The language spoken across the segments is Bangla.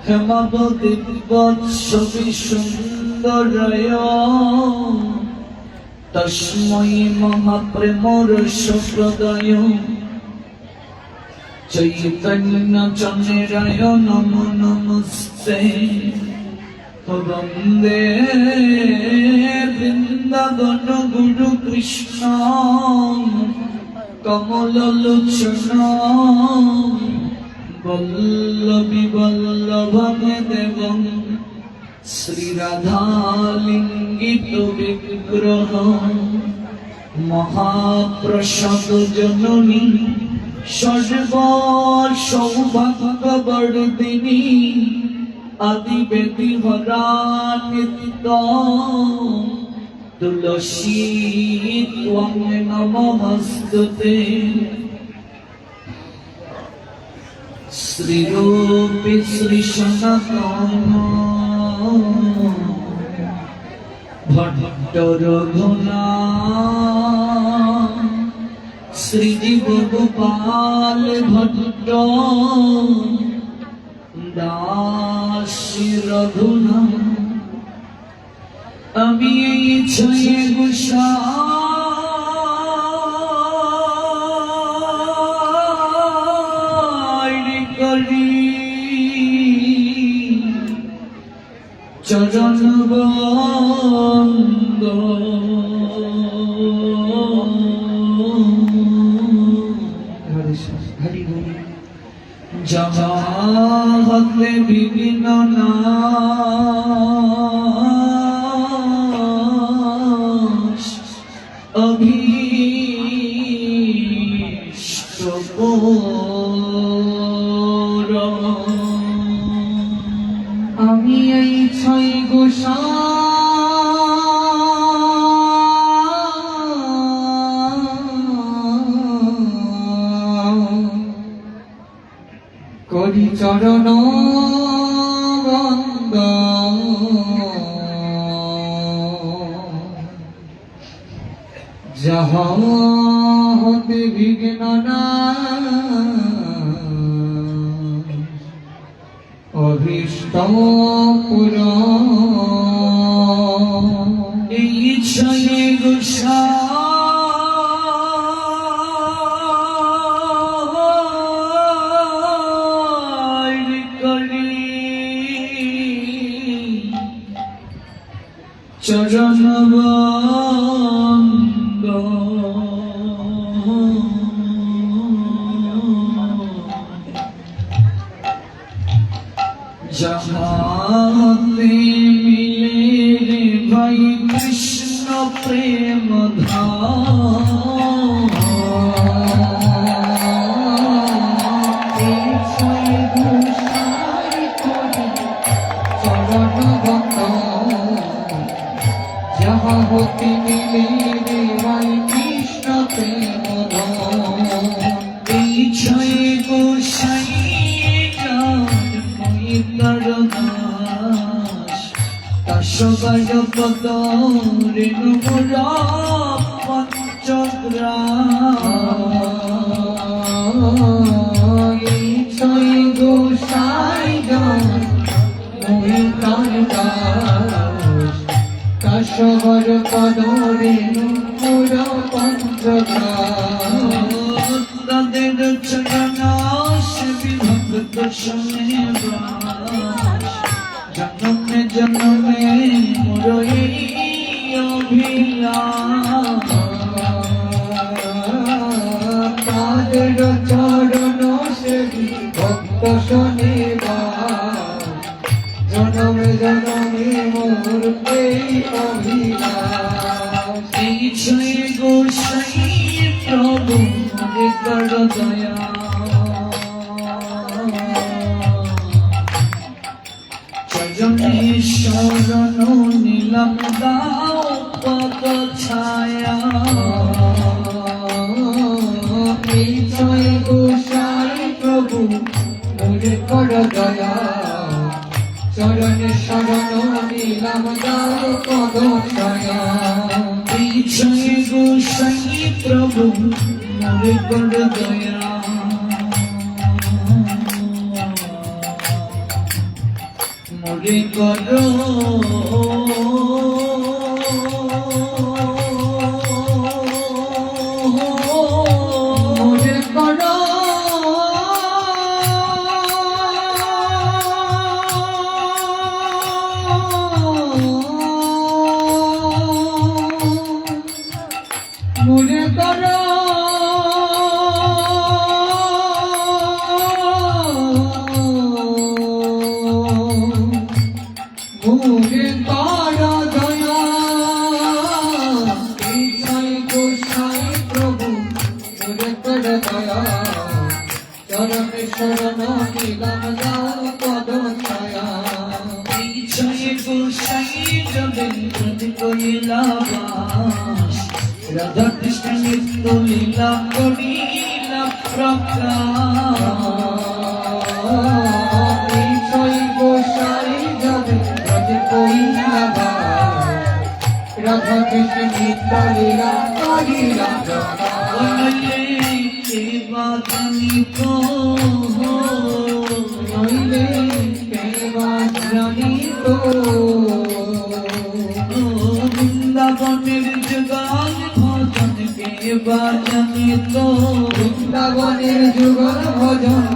হেমাবতী বৎসবি সুন্দরায় তস্मै মহাপ্রেমর সম্প্রদায় চৈতন্য চন্দ্রায় নমো নমস্তে বন্দে বৃন্দাবন গুরু কৃষ্ণ কমললোচন বল্লভী বল্লভং দেবং শ্রীরাধালিঙ্গিত বিগ্রহ মহাপ্রসাদ জননী সর্ব সৌভাগ্যবর্ধিনী আদিবেদী হরানিত্য তুলসী ত্বং নমস্তুতে শ্রীরূপে শ্রী সনাতন ভট্ট রঘুনাথ শ্রীজীব গোপাল ভট্ট দাস রঘুনাথ আমি এই ছয়ে গোসাই করি চরণ বন্দ জগতে বিঘ্ন নাশ অভীষ্ট পূরণ। আমি এই ছয় করি চরণ বন্দ যাহা হতে বিঘ্ন নাশ অভীষ্ট পূরণ। এই ছয়ে গোসাই করি চরণ বন্দ যাহাতে মিলে ভাই কৃষ্ণ প্রেম যাহাতে মিলে ভাই কৃষ্ণ প্রেম এই ছয় গোসাই দাসবায় পদ রেণু মুরা পঞ্চগ্রাম এই ছয় গোসাই দাসবার পদ রেণু মুরা পঞ্চগ্রাম তাদের চরণ সেবি ভক্ত সঙ্গে জনমে জনমে মোর এই অভিলাষ তাদের চরণ সেবি ভক্ত শনিবার জনমে জনমে মোর এই অভিলাষ। এই ছয় গোসাই প্রভু মোরে কর দয়া শরণ নীলম দাও পদ ছায়া। এই ছয় গোসাই প্রভু মোরে কর দয়া চরণে শরণ নীলম দাও পদ ছায়া। এই ছয় গোসাই প্রভু মোরে কর দয়া মোরে করো মোরে করো মোরে করো মোরে করো দয়া গোসাই গোসাই প্রভু মোরে করো দয়া চরণে শরণ নিলাম যাও পদ ছায়া জয় গোসাই জবে প্রতি কইলা বাস রাধা কৃষ্ণ নিত্য লীলা করিলা প্রকাশ জয় গোসাই জবে প্রতি কইলা বাস রাধা কৃষ্ণ নিত্য লীলা করিলা প্রকাশ কেবা জানিত নইলে কেবা জানিত বৃন্দাবনের যুগল ভজন কেবা জানিত বৃন্দাবনের যুগল ভজন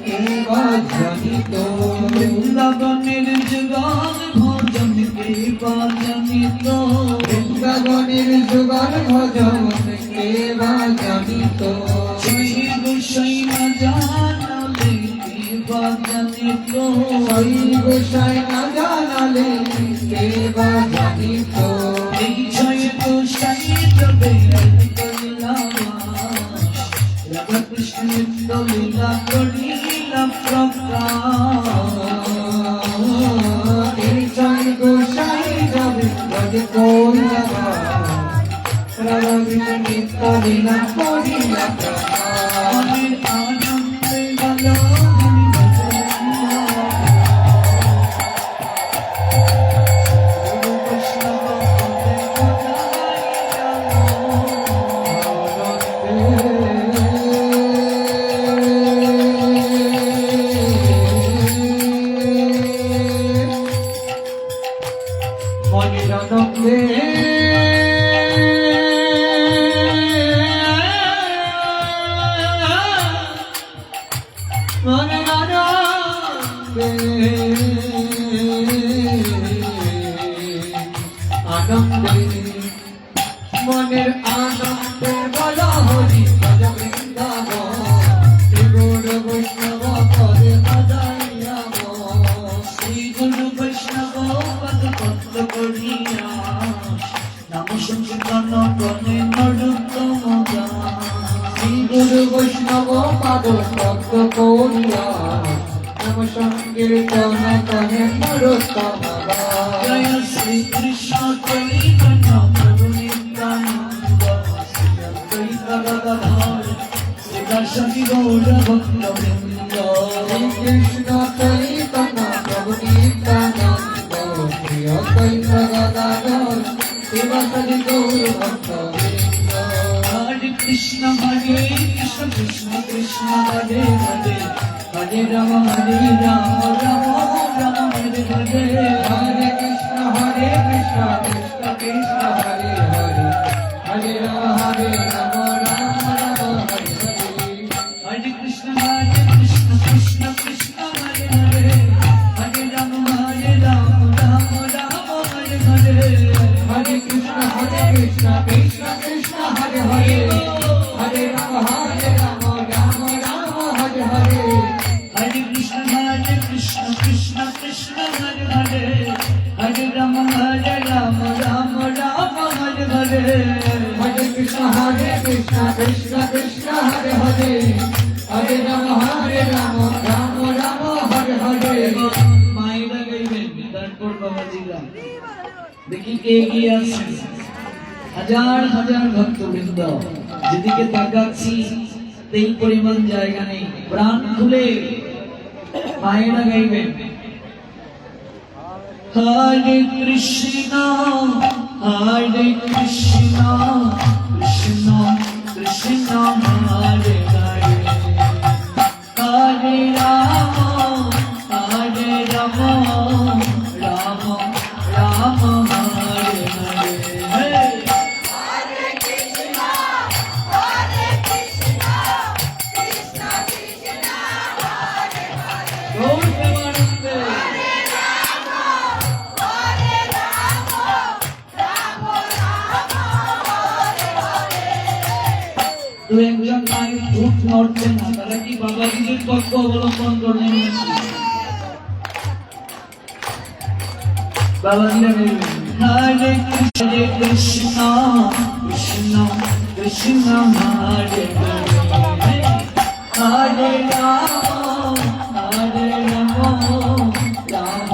কেবা জানিত বৃন্দাবনের যুগল ভজন কেবা জানিত বৃন্দাবনের যুগল ভজন কেবা জানিত জয় গোসাই না জানালে কেবা জানিত জয় গোসাই না জানালে কেবা জানিত এই জয় গোসাই জবে করিলা রাধা কৃষ্ণ নিত্য লীলা করিলা প্রকাশ এই জয় গোসাই জবে করিলা রাধা কৃষ্ণ নিত্য লীলা করিলা প্রকাশ আনন্দে গেল মনের আনন্দে মনের আনন্দে আনন্দে মনের আনন্দে বলা হরি ভজ বৃন্দাবন শ্রী গুরু বৈষ্ণব পদে আদাইয়া শ্রী গুরু বৈষ্ণব পদ পদ্ম করিয়া নাম সংকীর্তন করে নরোত্তম শ্রী গুরু বৈষ্ণব পদ পদ্ম করিয়া নাম সংকীর্তন করে নরোত্তম জয় শ্রী কৃষ্ণ চৈতন্য প্রভু নিত্যানন্দ শ্রী অদ্বৈত গদাধর শ্রীদাসী গৌর ভক্তবৃন্দ শ্রী কৃষ্ণ চৈতন্য প্রভু নিত্যানন্দ শ্রী অদ্বৈত গদাধর শ্রীদাসী গৌর ভক্তবৃন্দ হরে কৃষ্ণ কৃষ্ণ কৃষ্ণ হরে হরে হরে রাম রাম রাম হরে হরে হরে কৃষ্ণ কৃষ্ণ কৃষ্ণ হরে হরে হরে রাম রাম রাম হরে হরে হরে কৃষ্ণ কৃষ্ণ কৃষ্ণ হরে হরে হরে রাম রাম রাম হরে হরে হরে কৃষ্ণ কৃষ্ণ কৃষ্ণ হরে হরে হরে রাম রাম রাম হরে হরে হরে কৃষ্ণ কৃষ্ণ কৃষ্ণ হরে হরে হরে রাম রাম রাম হরে হরে হরে কৃষ্ণ কৃষ্ণ কৃষ্ণ হরে হরে হরে রাম রাম রাম হরে হরে মায়েরা গাইবেন তারপর বাবাজিরা দেখি কে এগিয়ে আছে হাজার হাজার ভক্তবৃন্দ যেদিকে তাকাচ্ছি এই পরিমাণ জায়গা নেই প্রাণ খুলে মায়েরা গাইবেন হরে কৃষ্ণ কৃষ্ণ কৃষ্ণ হরে হরে হরে রাম দু একজন পায়ের ফুট নড়ছে না, তারা কি বাবাজিদের পক্ষ অবলম্বন করলেন? বাবাজিরা হরে কৃষ্ণ কৃষ্ণ কৃষ্ণ হরে হরে, হরে রাম রাম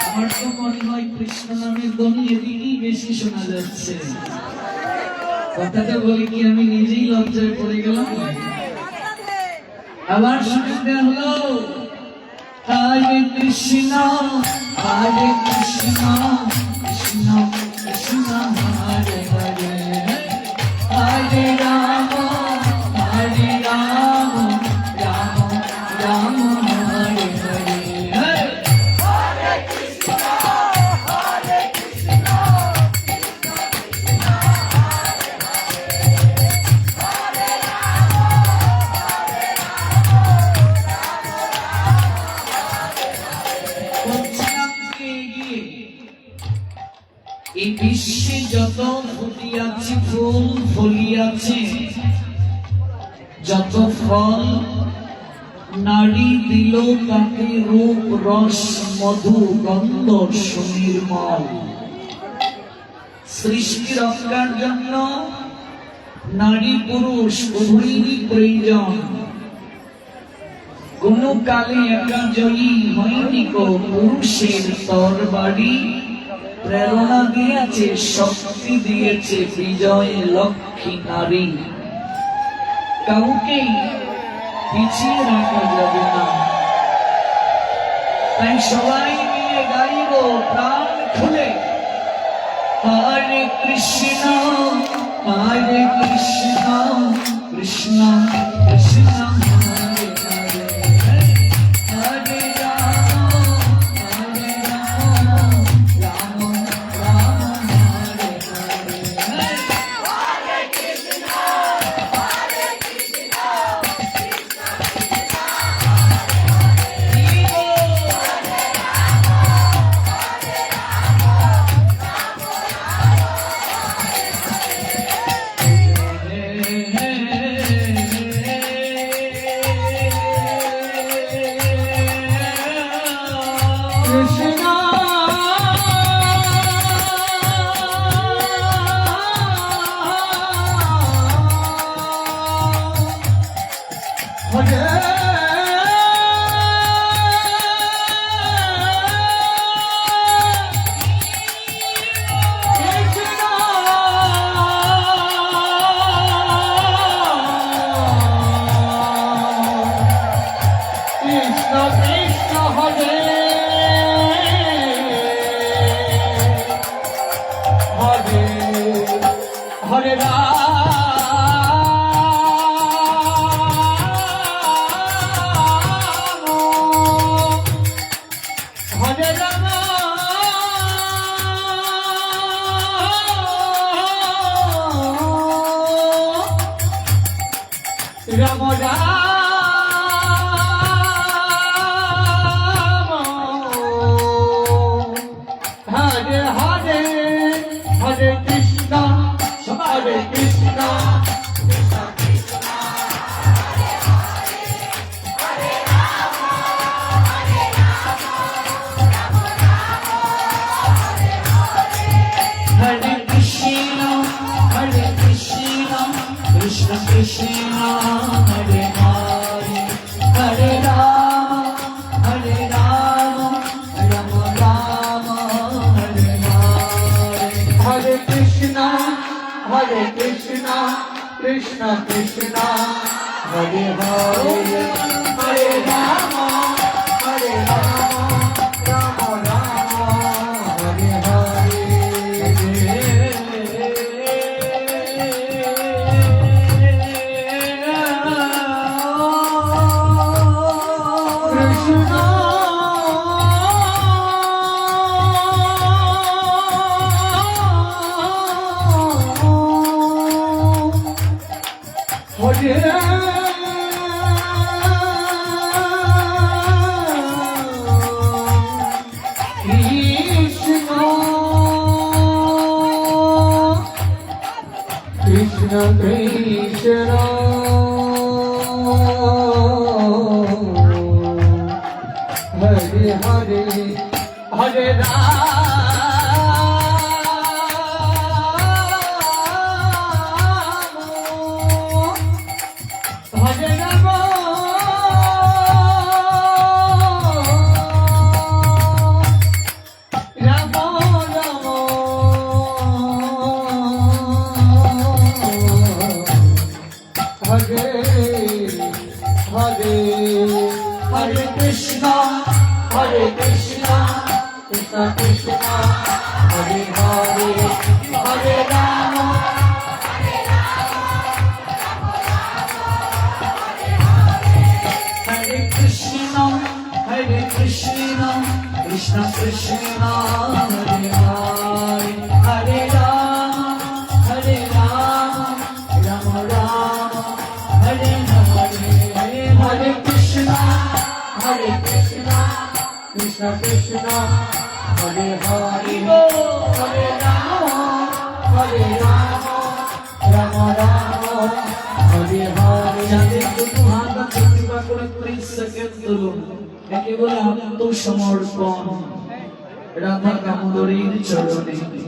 আমার তো মনে হয় কৃষ্ণ নামের ধ্বনি এদিকেই বেশি শোনা যাচ্ছে। কথাটা বলি কি আমি নিজেই লজ্জায় পড়ে গেলাম। আবার শুনতে হলো হরে কৃষ্ণ কৃষ্ণ কৃষ্ণ হরে হরে, হরে রাম রাম রাম হরে হরে। এই বিশ্বে যত ফুটিয়াছে ফুল ফলিয়াছে, যত ফল নারী দিল তাকে রূপ রস মধু গন্ধ সুনির্মল। সৃষ্টি রক্ষার জন্য নারী পুরুষ উভয়েরই প্রয়োজন। কোন কালে একা জয়ী হয়নি কো পুরুষের তরবারি, প্রেরণা দিয়েছে শক্তি দিয়েছে বিজয় লক্ষ্মী নারী। কাউকে পিছিয়ে রাখা যাবে না, তাই সবাই মিলে গাইব প্রাণ খুলে হরে কৃষ্ণ কৃষ্ণ কৃষ্ণ হরে হরে, হরে রাম রাম রাম হরে হরে। হরে রাম হরে হরে, হরে কৃষ্ণ হরে কৃষ্ণ হরে কৃষ্ণ কৃষ্ণ কৃষ্ণ হরে কৃষ্ণ কৃষ্ণ হরে হরে হরে রাম রাম রাম হরে Krishna Krishna Hare Hare Hare Ram Hare Rama Hare Krishna, Krishna Krishna, Hare Hare, Hare Rama, Hare Krishna, Krishna Krishna, Hare Hare, Hare Rama, Rama Rama, Hare Hare, Hare Krishna, Krishna Krishna, Hare Hare, Hare Rama, Rama Rama, Hare Hare. যাদের দুটো হাত আছে কৃপা করে 30 সেকেন্ড তুলুন, একে বলে আত্মসমর্পণ রাধা দামোদরীর চরণে।